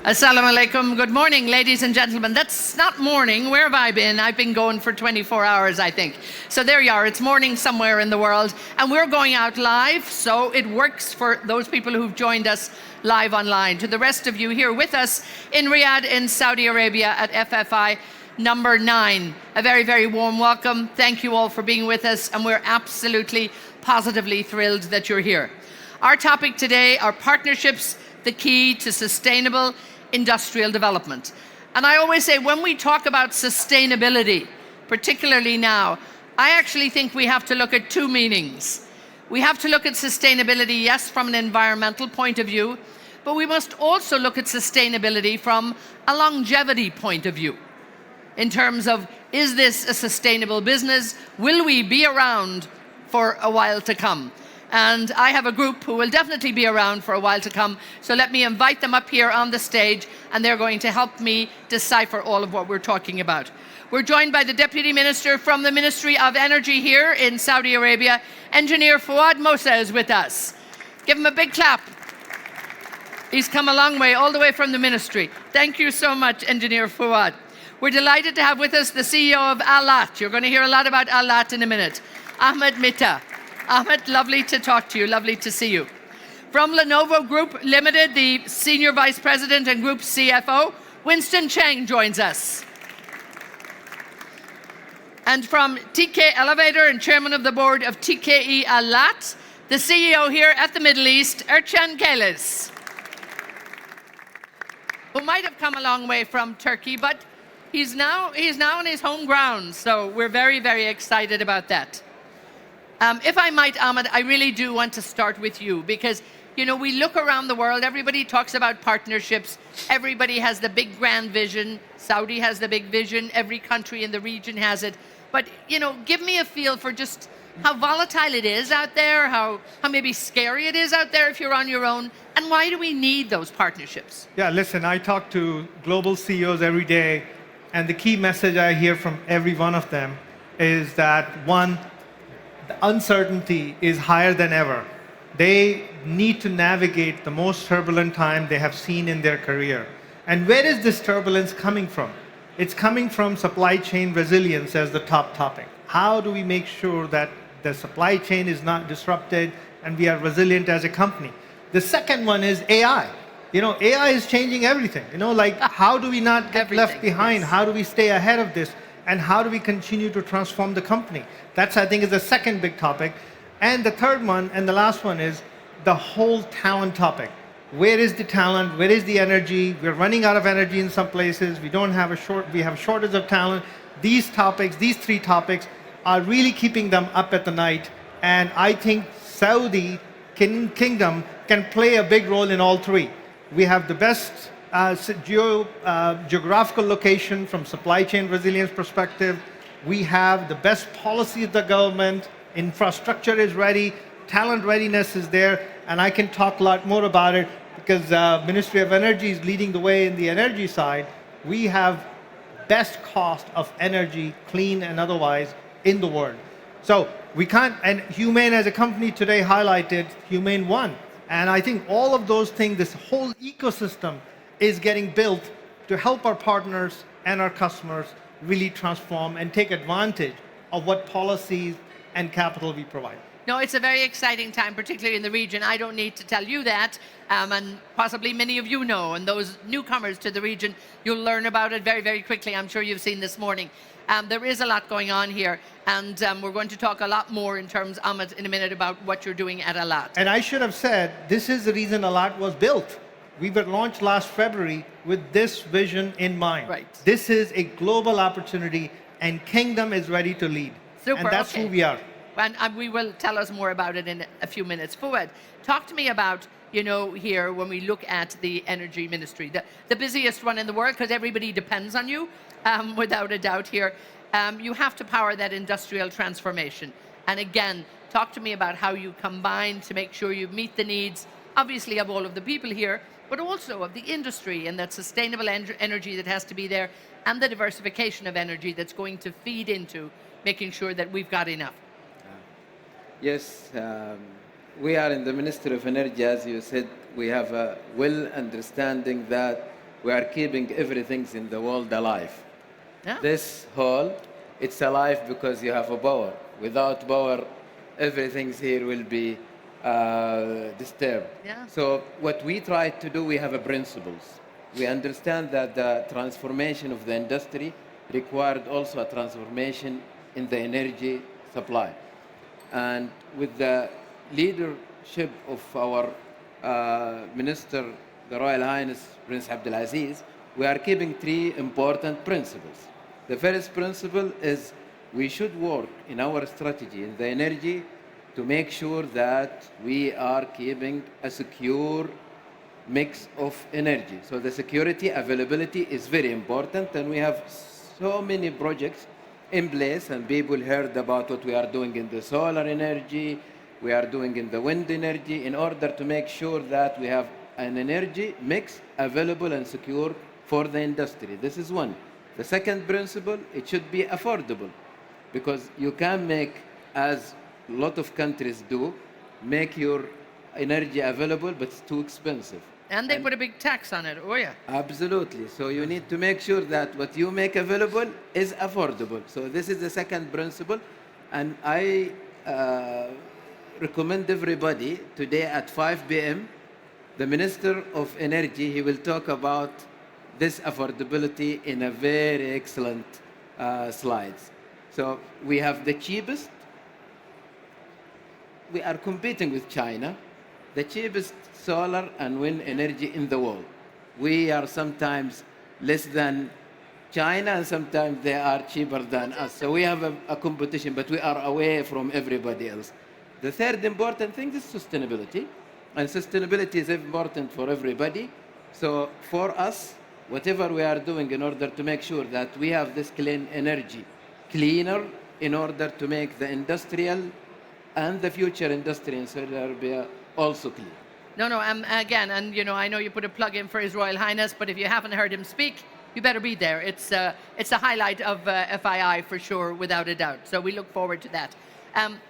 Assalamu alaikum. Good morning, ladies and gentlemen. That's not morning. Where have I been? I've been going for 24 hours, I think. So there you are. It's morning somewhere in the world. And we're going out live, so it works for those people who've joined us live online. To the rest of you here with us in Riyadh in Saudi Arabia at FFI number 9, a very, very warm welcome. Thank you all for being with us, and we're absolutely, positively thrilled that you're here. Our topic today are partnerships, the key to sustainable industrial development. And I always say when we talk about sustainability, particularly now, I actually think we have to look at two meanings. We have to look at sustainability, yes, from an environmental point of view, but we must also look at sustainability from a longevity point of view. In terms of, is this a sustainable business? Will we be around for a while to come? And I have a group who will definitely be around for a while to come. So let me invite them up here on the stage, and they're going to help me decipher all of what we're talking about. We're joined by the Deputy Minister from the Ministry of Energy here in Saudi Arabia. Engineer Fuad Mosa is with us. Give him a big clap. He's come a long way, all the way from the ministry. Thank you so much, Engineer Fuad. We're delighted to have with us the CEO of Alat. You're going to hear a lot about Alat in a minute. Midha. Amit, lovely to talk to you, lovely to see you. From Lenovo Group Limited, the Senior Vice President and Group CFO, Winston Cheng joins us. And from TK Elevator and Chairman of the Board of TKE Alat, the CEO here at the Middle East, Ercan Keles, who might have come a long way from Turkey, but he's now on his home ground, so we're very, very excited about that. If I might, Amit, I really do want to start with you because, you know, we look around the world, everybody talks about partnerships, everybody has the big grand vision, Saudi has the big vision, every country in the region has it. But, you know, give me a feel for just how volatile it is out there, how maybe scary it is out there if you're on your own, and why do we need those partnerships? Yeah, listen, I talk to global CEOs every day, and the key message I hear from every one of them is that, one, the uncertainty is higher than ever. They need to navigate the most turbulent time they have seen in their career. And where is this turbulence coming from? It's coming from supply chain resilience as the top topic. How do we make sure that the supply chain is not disrupted and we are resilient as a company? The second one is AI. You know, AI is changing everything. You know, like how do we not get left behind? Yes. How do we stay ahead of this? And how do we continue to transform the company? That's, I think, is the second big topic. And the third one, and the last one, is the whole talent topic. Where is the talent? Where is the energy? We're running out of energy in some places. We have a shortage of talent. These topics, these three topics, are really keeping them up at the night. And I think Saudi Kingdom can play a big role in all three. We have the best geographical location from supply chain resilience perspective. We have the best policy of the government. Infrastructure is ready. Talent readiness is there. And I can talk a lot more about it because Ministry of Energy is leading the way in the energy side. We have best cost of energy, clean and otherwise, in the world. So we can't, and Humane as a company today highlighted Humane One. And I think all of those things, this whole ecosystem is getting built to help our partners and our customers really transform and take advantage of what policies and capital we provide. No, it's a very exciting time, particularly in the region. I don't need to tell you that, and possibly many of you know, and those newcomers to the region, you'll learn about it very, very quickly. I'm sure you've seen this morning. There is a lot going on here, and we're going to talk a lot more in terms, Amit, in a minute about what you're doing at Alat. And I should have said, this is the reason Alat was built. We were launched last February with this vision in mind. Right. This is a global opportunity, and Kingdom is ready to lead. Super, and that's okay. who we are. And we will tell us more about it in a few minutes. Fuad, talk to me about, you know, here when we look at the energy ministry, the busiest one in the world, because everybody depends on you, without a doubt here. You have to power that industrial transformation. And again, talk to me about how you combine to make sure you meet the needs, obviously, of all of the people here, but also of the industry and that sustainable energy that has to be there and the diversification of energy that's going to feed into making sure that we've got enough. Yes, we are in the Ministry of Energy, as you said, we have a well understanding that we are keeping everything in the world alive. Yeah. This hall, it's alive because you have a power. Without power, everything here will be disturbed. Yeah. So what we try to do, we have a principles. We understand that the transformation of the industry required also a transformation in the energy supply. And with the leadership of our Minister, the Royal Highness Prince Abdulaziz, we are keeping three important principles. The first principle is we should work in our strategy in the energy to make sure that we are keeping a secure mix of energy. So the security, availability is very important, and we have so many projects in place, and people heard about what we are doing in the solar energy, we are doing in the wind energy, in order to make sure that we have an energy mix available and secure for the industry. This is one. The second principle, it should be affordable, because you can make, as a lot of countries do, make your energy available, but it's too expensive. And they put a big tax on it. Oh, yeah. Absolutely. So you need to make sure that what you make available is affordable. So this is the second principle. And I recommend everybody today at 5 p.m., the Minister of Energy, he will talk about this affordability in a very excellent slides. So we have the cheapest. We are competing with China, the cheapest solar and wind energy in the world. We are sometimes less than China, and sometimes they are cheaper than us. So we have a competition, but we are away from everybody else. The third important thing is sustainability. And sustainability is important for everybody. So for us, whatever we are doing in order to make sure that we have this clean energy, cleaner, in order to make the industrial and the future industry in Saudi Arabia also clean. No, again, and I know you put a plug in for His Royal Highness, but if you haven't heard him speak, you better be there. It's a highlight of FII for sure, without a doubt. So we look forward to that.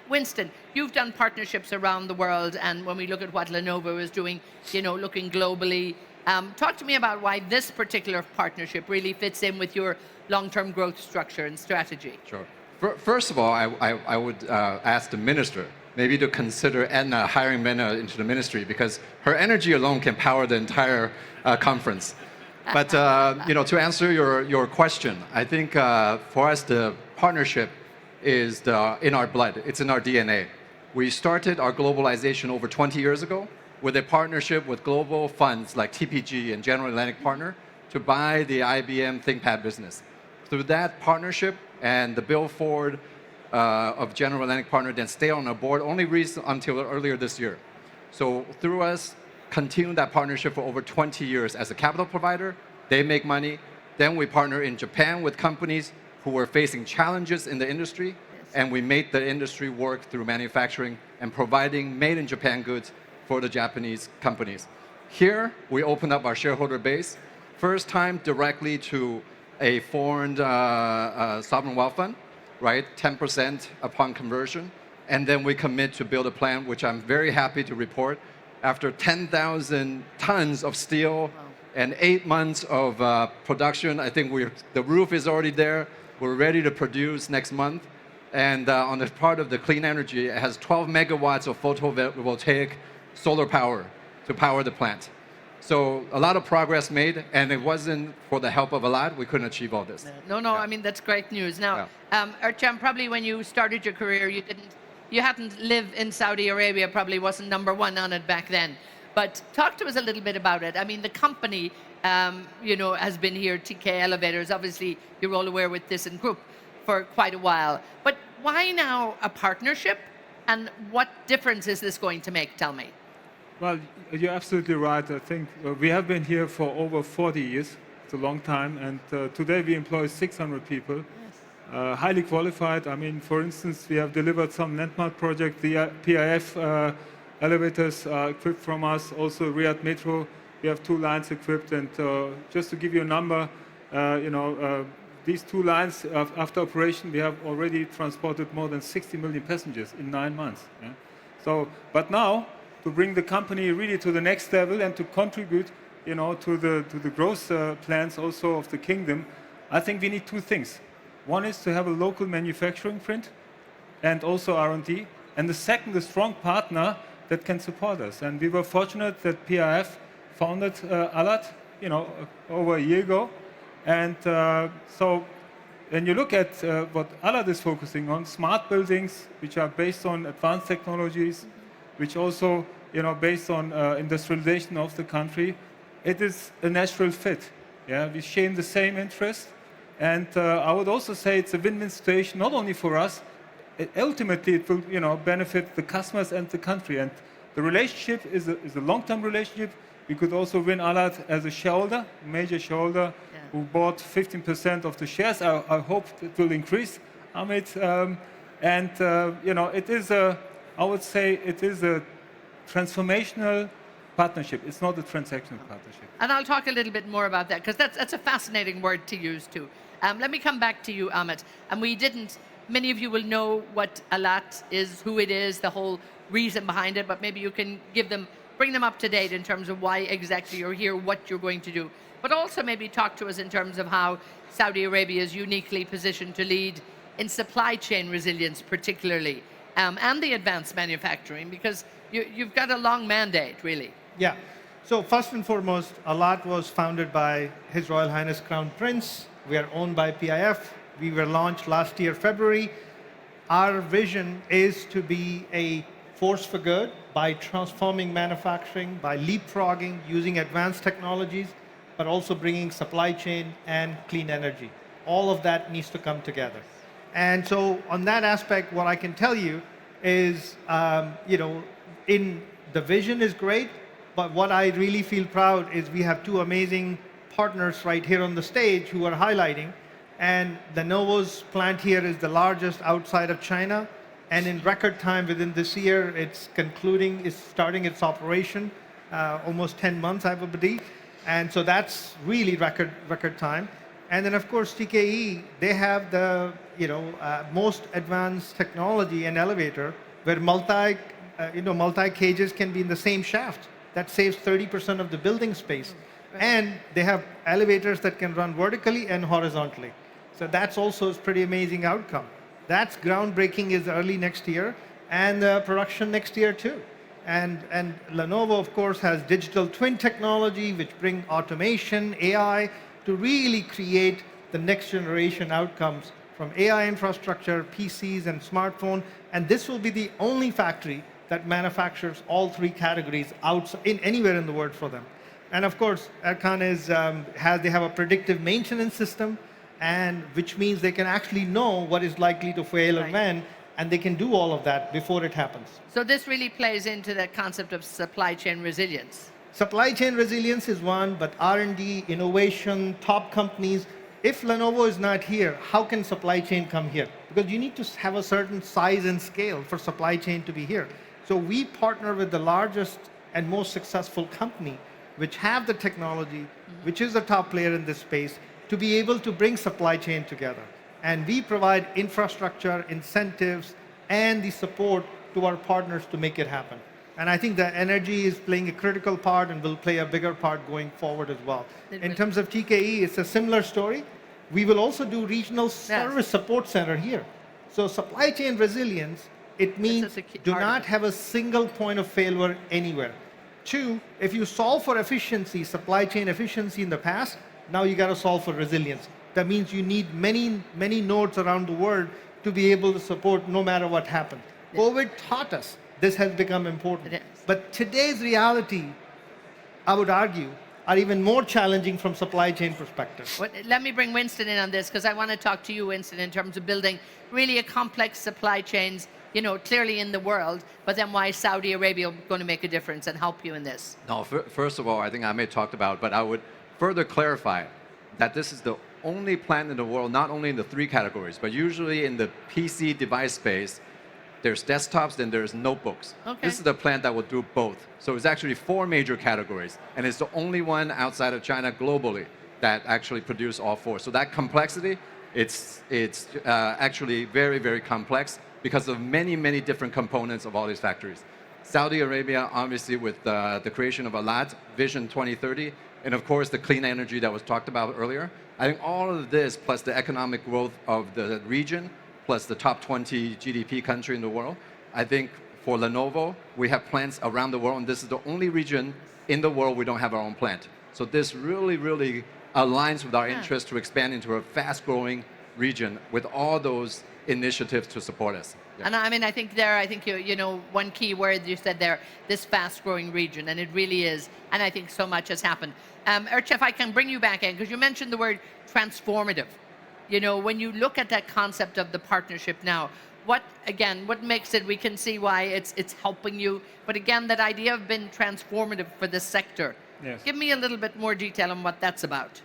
Winston, you've done partnerships around the world, and when we look at what Lenovo is doing, looking globally, talk to me about why this particular partnership really fits in with your long-term growth structure and strategy. Sure. First of all, I would ask the minister maybe to consider Edna hiring Midha into the ministry, because her energy alone can power the entire conference. But to answer your question, I think for us the partnership is in our blood. It's in our DNA. We started our globalization over 20 years ago with a partnership with global funds like TPG and General Atlantic Partner to buy the IBM ThinkPad business. Through that partnership and the bill forward of General Atlantic Partner, then stay on our board only until earlier this year. So through us, continue that partnership for over 20 years as a capital provider. They make money. Then we partner in Japan with companies who were facing challenges in the industry, and we made the industry work through manufacturing and providing made in Japan goods for the Japanese companies. Here, we opened up our shareholder base, first time directly to a foreign sovereign wealth fund, right? 10% upon conversion. And then we commit to build a plant, which I'm very happy to report. After 10,000 tons of steel and 8 months of production, I think the roof is already there. We're ready to produce next month. And on the part of the clean energy, it has 12 megawatts of photovoltaic solar power to power the plant. So a lot of progress made, and it wasn't for the help of Alat, we couldn't achieve all this. No, I mean, that's great news. Now, Ercan, probably when you started your career, you hadn't lived in Saudi Arabia, probably wasn't number one on it back then. But talk to us a little bit about it. I mean, the company, has been here, TK Elevators. Obviously, you're all aware with this group for quite a while. But why now a partnership? And what difference is this going to make? Tell me. Well, you're absolutely right. I think we have been here for over 40 years. It's a long time. And today we employ 600 people, highly qualified. I mean, for instance, we have delivered some landmark projects. The PIF elevators are equipped from us. Also, Riyadh Metro, we have 2 lines equipped. And just to give you a number, these 2 lines, after operation, we have already transported more than 60 million passengers in 9 months. Yeah? So, but now, to bring the company really to the next level and to contribute to the growth plans also of the kingdom, I think we need two things. One is to have a local manufacturing print and also R&D, and the second, a strong partner that can support us. And we were fortunate that PIF founded Alat, over a year ago. And so when you look at what Alat is focusing on, smart buildings, which are based on advanced technologies, which also, based on industrialization of the country, it is a natural fit. Yeah, we share the same interest. And I would also say it's a win-win situation, not only for us, ultimately it will benefit the customers and the country. And the relationship is a long-term relationship. We could also win Alat as a shareholder, major shareholder, who bought 15% of the shares. I hope it will increase, Amit. It is I would say it is a transformational partnership. It's not a transactional partnership. And I'll talk a little bit more about that, because that's a fascinating word to use too. Let me come back to you, Amit. And many of you will know what Alat is, who it is, the whole reason behind it, but maybe you can bring them up to date in terms of why exactly you're here, what you're going to do. But also maybe talk to us in terms of how Saudi Arabia is uniquely positioned to lead in supply chain resilience particularly, and the advanced manufacturing, because you've got a long mandate, really. Yeah. So first and foremost, Alat was founded by His Royal Highness Crown Prince. We are owned by PIF. We were launched last year, February. Our vision is to be a force for good by transforming manufacturing, by leapfrogging, using advanced technologies, but also bringing supply chain and clean energy. All of that needs to come together. And so on that aspect, what I can tell you is, the vision is great, but what I really feel proud is we have two amazing partners right here on the stage who are highlighting. And Lenovo's plant here is the largest outside of China. And in record time within this year, it's starting its operation, almost 10 months, I believe. And so that's really record time. And then of course, TKE, they have the most advanced technology and elevator where multi cages can be in the same shaft. That saves 30% of the building space. And they have elevators that can run vertically and horizontally. So that's also a pretty amazing outcome. That's groundbreaking is early next year, and production next year too. And Lenovo, of course, has digital twin technology, which bring automation, AI, to really create the next generation outcomes from AI infrastructure, PCs, and smartphone. And this will be the only factory that manufactures all three categories anywhere in the world for them. And of course, Ercan they have a predictive maintenance system, and which means they can actually know what is likely to fail and when, and they can do all of that before it happens. So this really plays into the concept of supply chain resilience. Supply chain resilience is one, but R&D, innovation, top companies. If Lenovo is not here, how can supply chain come here? Because you need to have a certain size and scale for supply chain to be here. So we partner with the largest and most successful company, which have the technology, which is the top player in this space, to be able to bring supply chain together. And we provide infrastructure, incentives, and the support to our partners to make it happen. And I think that energy is playing a critical part and will play a bigger part going forward as well. In terms of TKE, it's a similar story. We will also do regional service support center here. So supply chain resilience, it means do not have a single point of failure anywhere. Two, if you solve for efficiency, supply chain efficiency in the past, now you got to solve for resilience. That means you need many nodes around the world to be able to support no matter what happens. COVID taught us this has become important. But today's reality, I would argue, are even more challenging from supply chain perspective. Well, let me bring Winston in on this, because I want to talk to you, Winston, in terms of building really a complex supply chains, clearly in the world, but then why Saudi Arabia is going to make a difference and help you in this. No, first of all, I think Amit talked about, but I would further clarify that this is the only plant in the world, not only in the three categories, but usually in the PC device space, there's desktops, then there's notebooks. Okay. This is the plant that will do both. So it's actually 4 major categories, and it's the only one outside of China globally that actually produce all 4. So that complexity, it's actually very, very complex because of many, many different components of all these factories. Saudi Arabia, obviously, with the creation of Alat, Vision 2030, and of course, the clean energy that was talked about earlier. I think all of this, plus the economic growth of the region, plus the top 20 GDP country in the world, I think for Lenovo, we have plants around the world, and this is the only region in the world we don't have our own plant. So this really, really aligns with our interest to expand into a fast-growing region with all those initiatives to support us. Yeah. And I mean, I think you know, one key word you said there, this fast-growing region, and it really is. And I think so much has happened. Ercan, if I can bring you back in, because you mentioned the word transformative. You know, when you look at that concept of the partnership now, what makes it, we can see why it's helping you, but again, that idea of being transformative for this sector. Yes. Give me a little bit more detail on what that's about.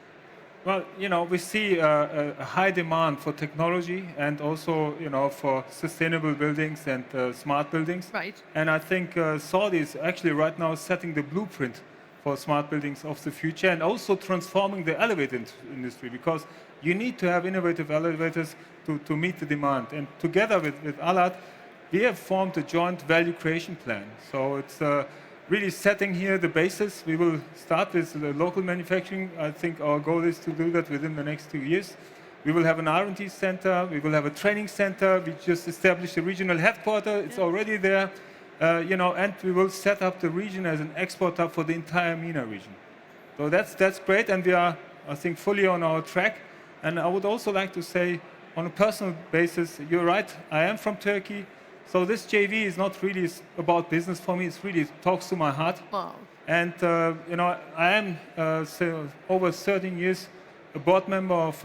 Well, you know, we see a high demand for technology and also, you know, for sustainable buildings and smart buildings. Right. And I think Saudi is actually right now setting the blueprint for smart buildings of the future and also transforming the elevator industry, because you need to have innovative elevators to meet the demand. And together with Alat, we have formed a joint value creation plan. So it's really setting here the basis. We will start with the local manufacturing. I think our goal is to do that within the next 2 years. We will have an R&D center. We will have a training center. We just established a regional headquarters. It's already there. You know, and we will set up the region as an export hub for the entire MENA region. So that's great, and we are, I think, fully on our track. And I would also like to say, on a personal basis, you're right, I am from Turkey. So this JV is not really about business for me. It really talks to my heart. Wow. And you know, I am over 13 years a board member of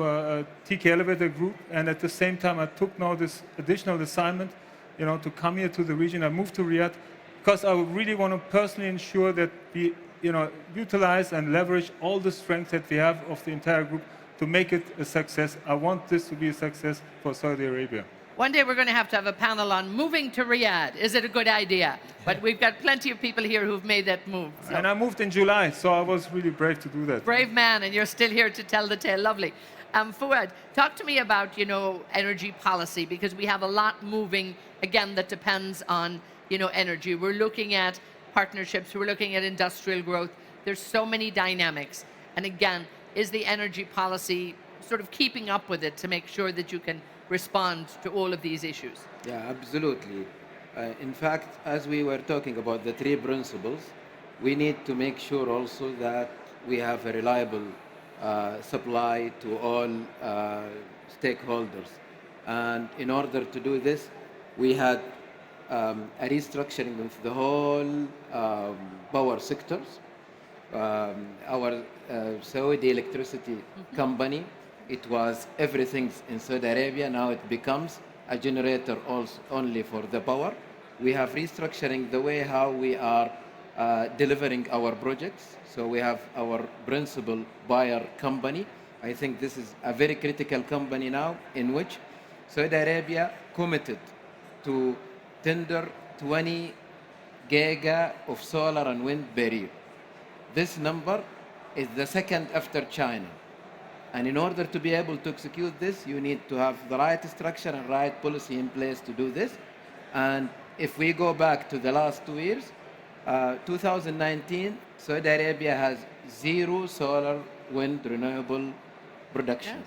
TK Elevator Group, and at the same time, I took now this additional assignment, you know, to come here to the region. I moved to Riyadh because I really want to personally ensure that we, you know, utilize and leverage all the strengths that we have of the entire group to make it a success. I want this to be a success for Saudi Arabia. One day we're going to have a panel on moving to Riyadh. Is it a good idea? But we've got plenty of people here who've made that move. So. And I moved in July, so I was really brave to do that. Brave man, and you're still here to tell the tale. Lovely. Fuad, talk to me about, you know, energy policy, because we have a lot moving, again, that depends on, you know, energy. We're looking at partnerships. We're looking at industrial growth. There's so many dynamics. And again, is the energy policy sort of keeping up with it to make sure that you can respond to all of these issues? Yeah, absolutely. In fact, as we were talking about the three principles, we need to make sure also that we have a reliable supply to all stakeholders. And in order to do this, we had a restructuring of the whole power sectors. Our Saudi electricity company, it was everything in Saudi Arabia. Now it becomes a generator also only for the power. We have restructuring the way how we are delivering our projects. So we have our principal buyer company. I think this is a very critical company now, in which Saudi Arabia committed to tender 20 giga of solar and wind per year. This number is the second after China. And in order to be able to execute this, you need to have the right structure and right policy in place to do this. And if we go back to the last 2 years, 2019, Saudi Arabia has 0 solar wind renewable production. Yes.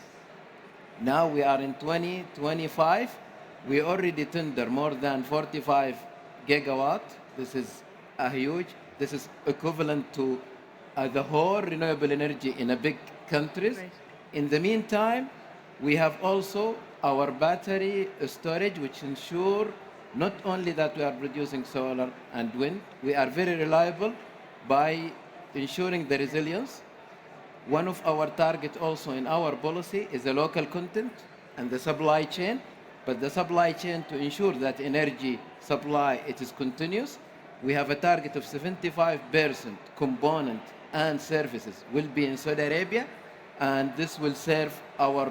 Now we are in 2025. We already tender more than 45 gigawatt. This is this is equivalent to the whole renewable energy in a big countries. Right. In the meantime, we have also our battery storage, which ensure not only that we are producing solar and wind, we are very reliable by ensuring the resilience. One of our targets also in our policy is the local content and the supply chain, but the supply chain to ensure that energy supply, it is continuous. We have a target of 75% component and services will be in Saudi Arabia, and this will serve our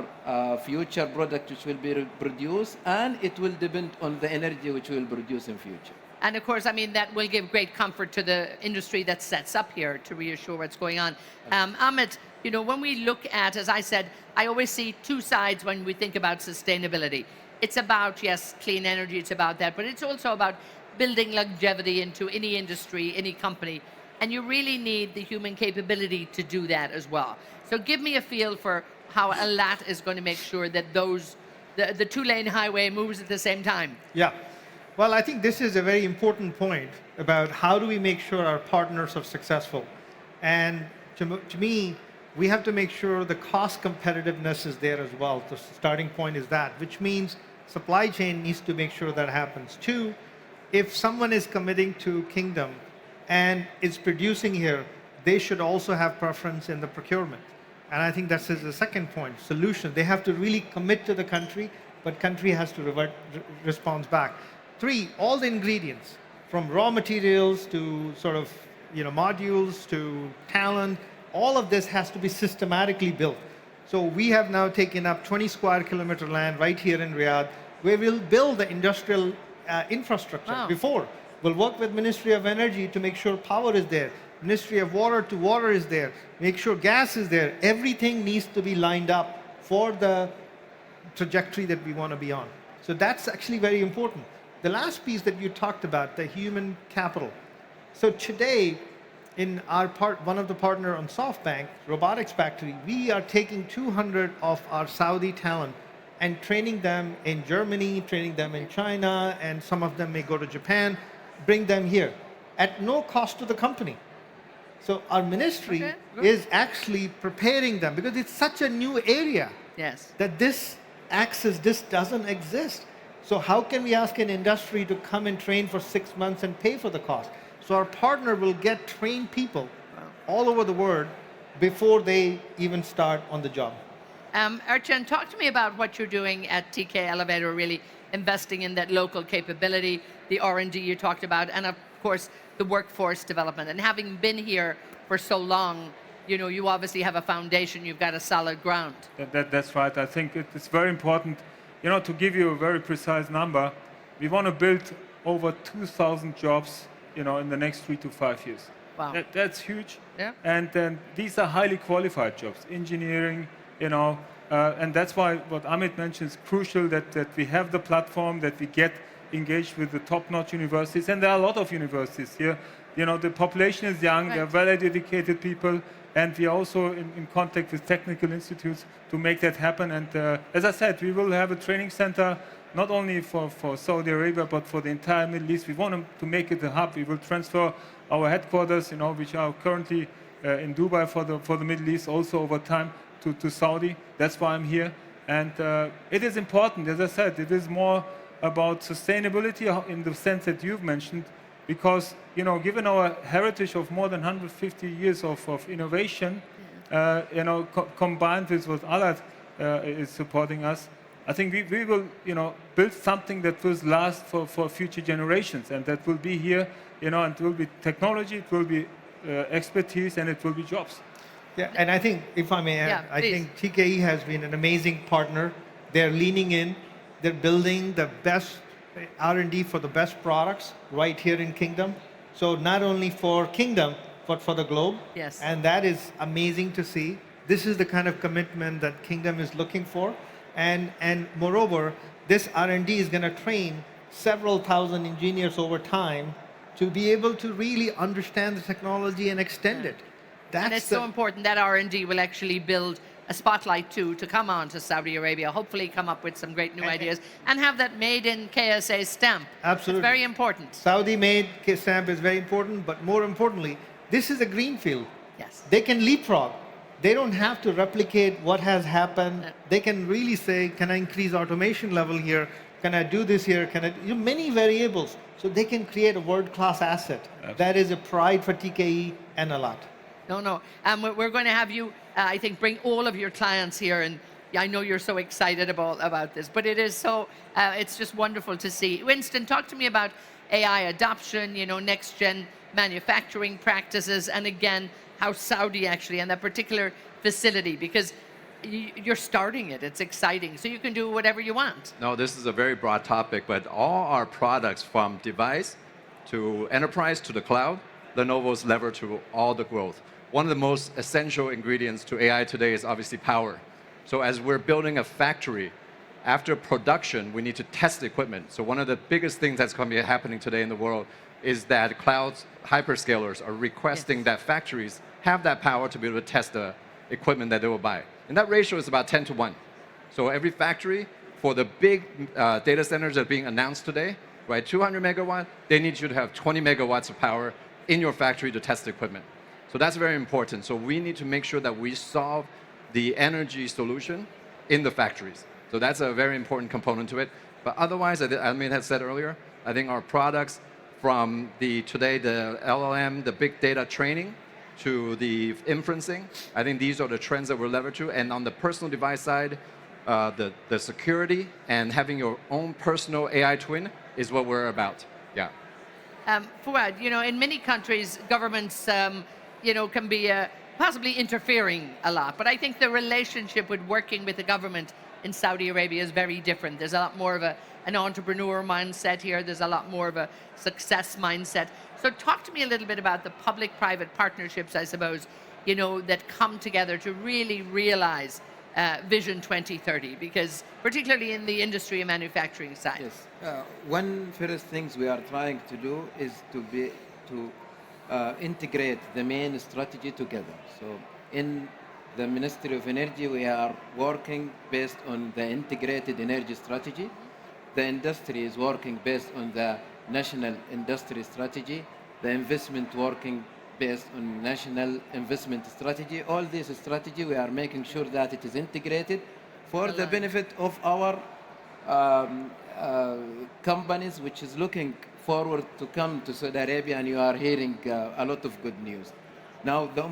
future product which will be produced, and it will depend on the energy which we will produce in future. And of course, I mean, that will give great comfort to the industry that sets up here to reassure what's going on. Amit, you know, when we look at, as I said, I always see two sides when we think about sustainability. It's about, yes, clean energy, it's about that, but it's also about building longevity into any industry, any company. And you really need the human capability to do that as well. So give me a feel for how Alat is going to make sure that the two-lane highway moves at the same time. Yeah. Well, I think this is a very important point about how do we make sure our partners are successful. And to me, we have to make sure the cost competitiveness is there as well. The starting point is that, which means supply chain needs to make sure that happens. Two, if someone is committing to Kingdom and is producing here, they should also have preference in the procurement. And I think that's the second point, solution. They have to really commit to the country, but country has to respond back. Three, all the ingredients, from raw materials to sort of modules to talent, all of this has to be systematically built. So we have now taken up 20 square kilometer land right here in Riyadh, where we'll build the industrial infrastructure. Wow. Before, we'll work with Ministry of Energy to make sure power is there. Ministry of Water to water is there. Make sure gas is there. Everything needs to be lined up for the trajectory that we want to be on. So that's actually very important. The last piece that you talked about, the human capital. So today, in our one of the partner on SoftBank, Robotics Factory, we are taking 200 of our Saudi talent and training them in Germany, training them in China, and some of them may go to Japan, bring them here at no cost to the company. So our ministry is actually preparing them because it's such a new area that this doesn't exist. So how can we ask an industry to come and train for 6 months and pay for the cost? So our partner will get trained people all over the world before they even start on the job. Ercan, talk to me about what you're doing at TK Elevator, really investing in that local capability, the R&D you talked about, and of course, the workforce development. And having been here for so long, you obviously have a foundation, you've got a solid ground. That's right. I think it's very important, to give you a very precise number, we want to build over 2,000 jobs, in the next 3 to 5 years. Wow. That's huge. Yeah. And then these are highly qualified jobs, engineering, and that's why what Amit mentions, crucial that we have the platform, that we get engaged with the top-notch universities, and there are a lot of universities here. The population is young, they're very dedicated people, and we are also in contact with technical institutes to make that happen. And as I said, we will have a training center not only for Saudi Arabia, but for the entire Middle East. We want to make it a hub. We will transfer our headquarters, which are currently in Dubai for the Middle East, also over time to Saudi. That's why I'm here. And it is important, as I said, it is more about sustainability in the sense that you've mentioned, because, given our heritage of more than 150 years of innovation, combined with what Alat is supporting us, I think we will, build something that will last for future generations, and that will be here, and it will be technology, it will be expertise, and it will be jobs. Yeah, and I think, if I may add, I think TKE has been an amazing partner. They're leaning in. They're building the best R&D for the best products right here in Kingdom. So not only for Kingdom, but for the globe. Yes. And that is amazing to see. This is the kind of commitment that Kingdom is looking for. And moreover, this R&D is going to train several thousand engineers over time to be able to really understand the technology and extend it. And it's so important that R&D will actually build a spotlight to come on to Saudi Arabia, hopefully come up with some great new ideas, and have that made in KSA stamp. Absolutely. It's very important. Saudi made stamp is very important, but more importantly, this is a greenfield. Yes. They can leapfrog. They don't have to replicate what has happened. They can really say, can I increase automation level here? Can I do this here? Can I do many variables? So they can create a world-class asset. Absolutely. That is a pride for TKE and Alat. No. We're going to have you, I think, bring all of your clients here. And I know you're so excited about this, but it is so, it's just wonderful to see. Winston, talk to me about AI adoption, next-gen manufacturing practices, and again, how Saudi actually, and that particular facility, because you're starting it. It's exciting. So you can do whatever you want. No, this is a very broad topic, but all our products from device to enterprise to the cloud, Lenovo's lever to all the growth. One of the most essential ingredients to AI today is obviously power. So as we're building a factory After production, we need to test the equipment. So one of the biggest things that's going to be happening today in the world is that cloud hyperscalers are requesting that factories have that power to be able to test the equipment that they will buy. And that ratio is about 10 to 1. So every factory, for the big data centers that are being announced today, right, 200 megawatt, they need you to have 20 megawatts of power in your factory to test the equipment. So that's very important. So we need to make sure that we solve the energy solution in the factories. So that's a very important component to it. But otherwise, as Amit had said earlier, I think our products from today the LLM, the big data training, to the inferencing, I think these are the trends that we're leveraged to. And on the personal device side, the security and having your own personal AI twin is what we're about. Yeah. Fuad, in many countries, governments, can be possibly interfering a lot. But I think the relationship with working with the government in Saudi Arabia is very different. There's a lot more of an entrepreneur mindset here. There's a lot more of a success mindset. So talk to me a little bit about the public-private partnerships, I suppose, that come together to really realize Vision 2030, because particularly in the industry and manufacturing side. Yes. One first things we are trying to do is to integrate the main strategy together. So in the Ministry of Energy, we are working based on the integrated energy strategy. The industry is working based on the national industry strategy. The investment working based on national investment strategy. All this strategy, we are making sure that it is integrated for the benefit of our companies, which is looking forward to come to Saudi Arabia, and you are hearing a lot of good news. Now, the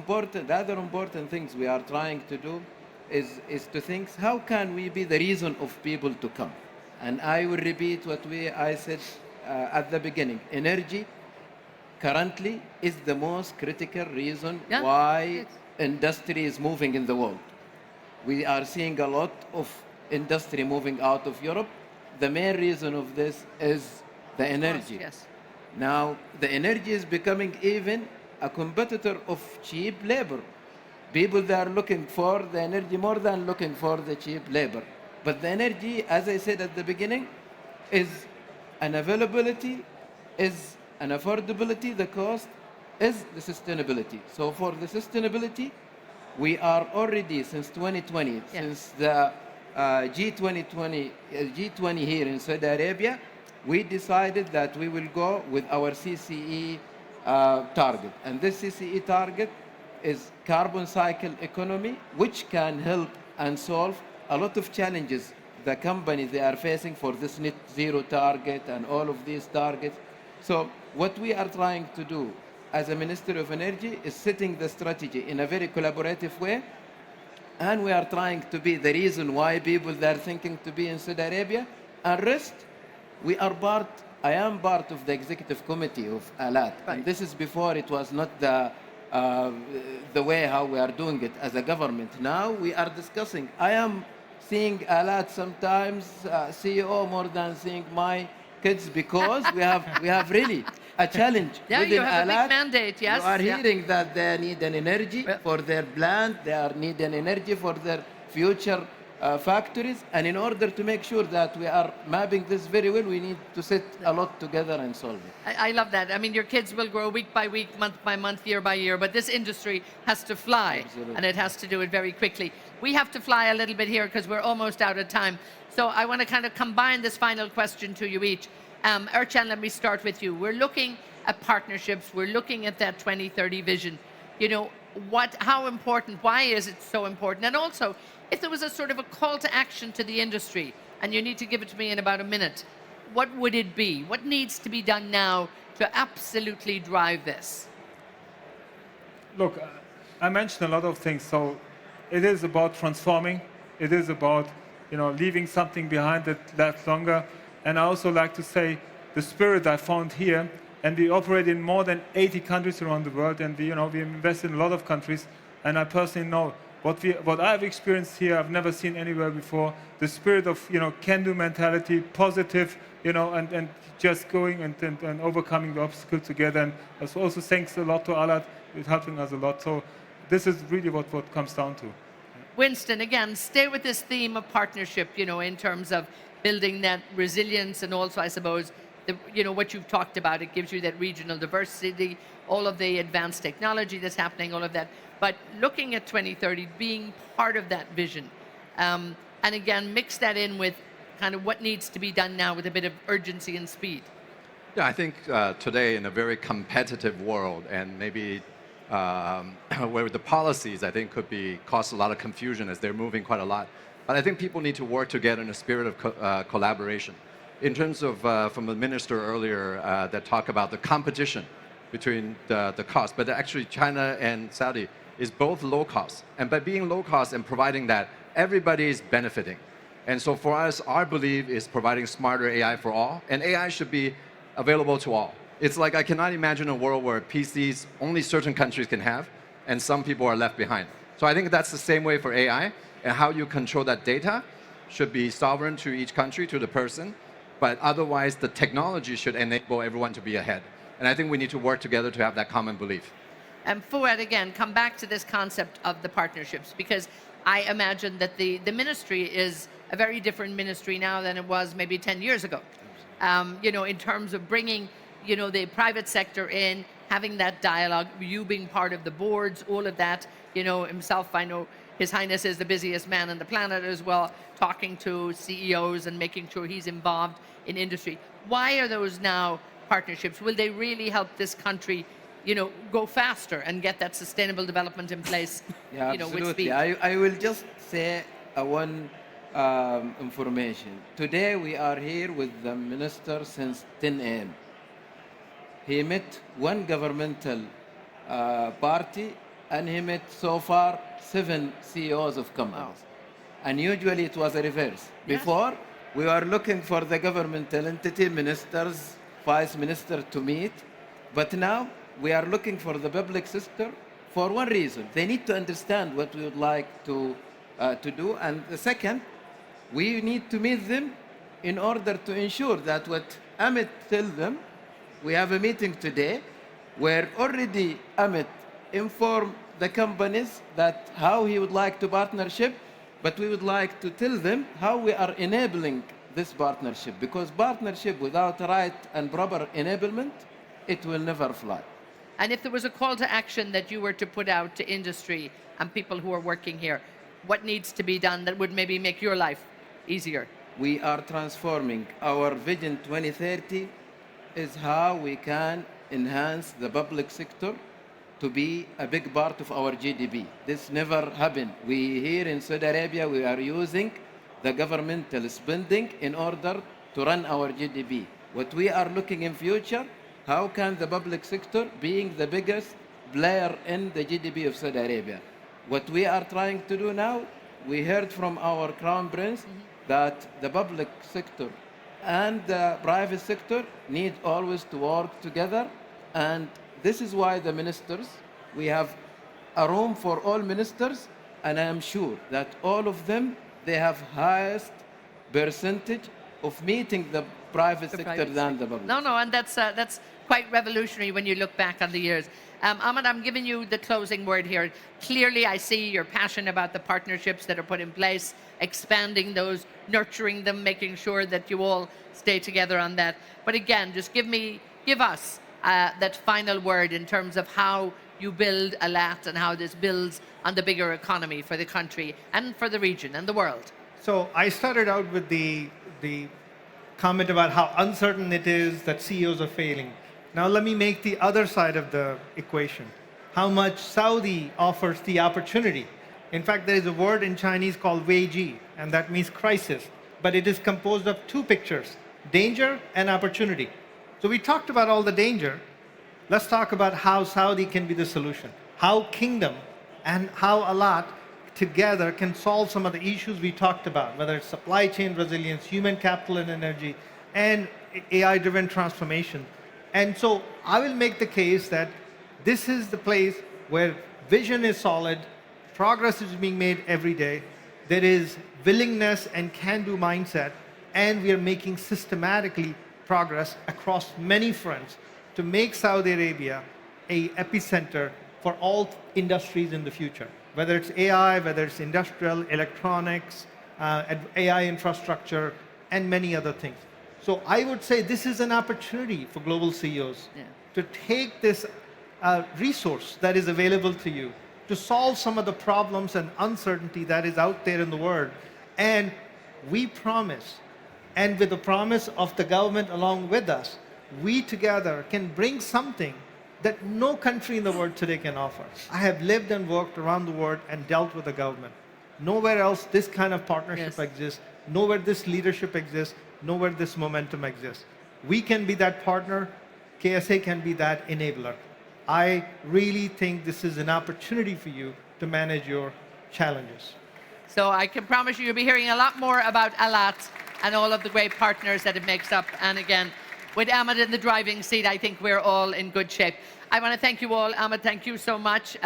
other important things we are trying to do is to think, how can we be the reason of people to come? And I will repeat what I said at the beginning. Energy currently is the most critical reason why industry is moving in the world. We are seeing a lot of industry moving out of Europe. The main reason of this is the energy. Yes. Now, the energy is becoming even a competitor of cheap labor. People that are looking for the energy more than looking for the cheap labor. But the energy, as I said at the beginning, is an availability, is an affordability, the cost is the sustainability. So for the sustainability, we are already since 2020, since the G20 here in Saudi Arabia, we decided that we will go with our CCE target. And this CCE target is carbon cycle economy, which can help and solve a lot of challenges the companies they are facing for this net zero target and all of these targets. So what we are trying to do as a Ministry of Energy is setting the strategy in a very collaborative way. And we are trying to be the reason why people they are thinking to be in Saudi Arabia. And rest, I am part of the executive committee of Alat. Right. And this is before it was not the way how we are doing it as a government. Now we are discussing. I am seeing Alat sometimes, CEO more than seeing my kids, because we have really a challenge within you have Alat. a big mandate, yes. You are hearing that they need an energy for their plant, they need an energy for their future factories, and in order to make sure that we are mapping this very well, we need to sit a lot together and solve it. I love that. I mean, your kids will grow week by week, month by month, year by year, but this industry has to fly. Absolutely. And it has to do it very quickly. We have to fly a little bit here because we're almost out of time. So I want to kind of combine this final question to you each. Ercan, let me start with you. We're looking at partnerships. We're looking at that 2030 vision. How important, why is it so important? And also, if there was a sort of a call to action to the industry, and you need to give it to me in about a minute, what would it be? What needs to be done now to absolutely drive this? Look, I mentioned a lot of things. So it is about transforming. It is about leaving something behind that lasts longer. And I also like to say the spirit I found here, and we operate in more than 80 countries around the world, and we invest in a lot of countries. And I personally know what I've experienced here, I've never seen anywhere before. The spirit of can-do mentality, positive, and just going and overcoming the obstacles together. And also thanks a lot to Alat, it's helping us a lot. So this is really what comes down to. Winston, again, stay with this theme of partnership, in terms of building that resilience and also, I suppose, what you've talked about. It gives you that regional diversity, all of the advanced technology that's happening, all of that. But looking at 2030, being part of that vision, and again, mix that in with kind of what needs to be done now with a bit of urgency and speed. Yeah, I think today in a very competitive world and maybe where the policies I think could cause a lot of confusion as they're moving quite a lot. But I think people need to work together in a spirit of collaboration. In terms of, from the minister earlier that talked about the competition between the cost, but actually China and Saudi is both low cost. And by being low cost and providing that, everybody is benefiting. And so for us, our belief is providing smarter AI for all, and AI should be available to all. It's like I cannot imagine a world where PCs only certain countries can have, and some people are left behind. So I think that's the same way for AI, and how you control that data should be sovereign to each country, to the person, but otherwise the technology should enable everyone to be ahead. And I think we need to work together to have that common belief. And Fuad, again, come back to this concept of the partnerships, because I imagine that the ministry is a very different ministry now than it was maybe 10 years ago. In terms of bringing, the private sector in, having that dialogue, you being part of the boards, all of that, himself, I know His Highness is the busiest man on the planet as well, talking to CEOs and making sure he's involved in industry. Why are those now partnerships? Will they really help this country, go faster and get that sustainable development in place, Yeah, with absolutely. speed? I will just say one information. Today we are here with the minister since 10 a.m. He met one governmental party, and he met so far 7 CEOs of companies. And usually it was a reverse. Yes. Before, we were looking for the governmental entity ministers, vice minister to meet, but now we are looking for the public sector for one reason. They need to understand what we would like to do, and the second, we need to meet them in order to ensure that what Amit tells them. We have a meeting today where already Amit informed the companies that how he would like to partnership, but we would like to tell them how we are enabling this partnership, because partnership without right and proper enablement, it will never fly. And if there was a call to action that you were to put out to industry and people who are working here, what needs to be done that would maybe make your life easier? We are transforming our Vision 2030 is how we can enhance the public sector to be a big part of our GDP. This never happened. We here in Saudi Arabia, we are using the governmental spending in order to run our GDP. What we are looking in future, how can the public sector being the biggest player in the GDP of Saudi Arabia? What we are trying to do now, we heard from our Crown Prince that the public sector and the private sector need always to work together, and this is why the ministers, we have a room for all ministers, and I am sure that all of them, they have highest percentage of meeting the private sector than the public. No, and that's quite revolutionary when you look back on the years. Amit, I'm giving you the closing word here. Clearly, I see your passion about the partnerships that are put in place, expanding those, nurturing them, making sure that you all stay together on that. But again, just give us that final word in terms of how you build Alat and how this builds on the bigger economy for the country and for the region and the world. So I started out with the comment about how uncertain it is that CEOs are failing. Now let me make the other side of the equation. How much Saudi offers the opportunity. In fact, there is a word in Chinese called Weiji, and that means crisis. But it is composed of 2 pictures, danger and opportunity. So we talked about all the danger. Let's talk about how Saudi can be the solution. How Kingdom and how Alat together can solve some of the issues we talked about, whether it's supply chain resilience, human capital and energy, and AI-driven transformation. And so I will make the case that this is the place where vision is solid, progress is being made every day, there is willingness and can-do mindset, and we are making systematically progress across many fronts to make Saudi Arabia an epicenter for all industries in the future. whether it's AI, whether it's industrial, electronics, AI infrastructure, and many other things. So I would say this is an opportunity for global CEOs to take this resource that is available to you to solve some of the problems and uncertainty that is out there in the world. And we promise, and with the promise of the government along with us, we together can bring something that no country in the world today can offer. I have lived and worked around the world and dealt with the government. Nowhere else this kind of partnership exists, nowhere this leadership exists, nowhere this momentum exists. We can be that partner, KSA can be that enabler. I really think this is an opportunity for you to manage your challenges. So I can promise you, you'll be hearing a lot more about Alat and all of the great partners that it makes up. And again, with Amit in the driving seat, I think we're all in good shape. I want to thank you all. Amit, thank you so much.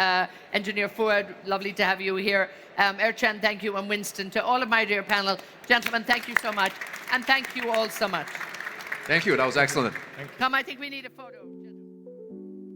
Engineer Fuad, lovely to have you here. Ercan, thank you. And Winston, to all of my dear panel. Gentlemen, thank you so much. And thank you all so much. Thank you. That was excellent. Come, I think we need a photo.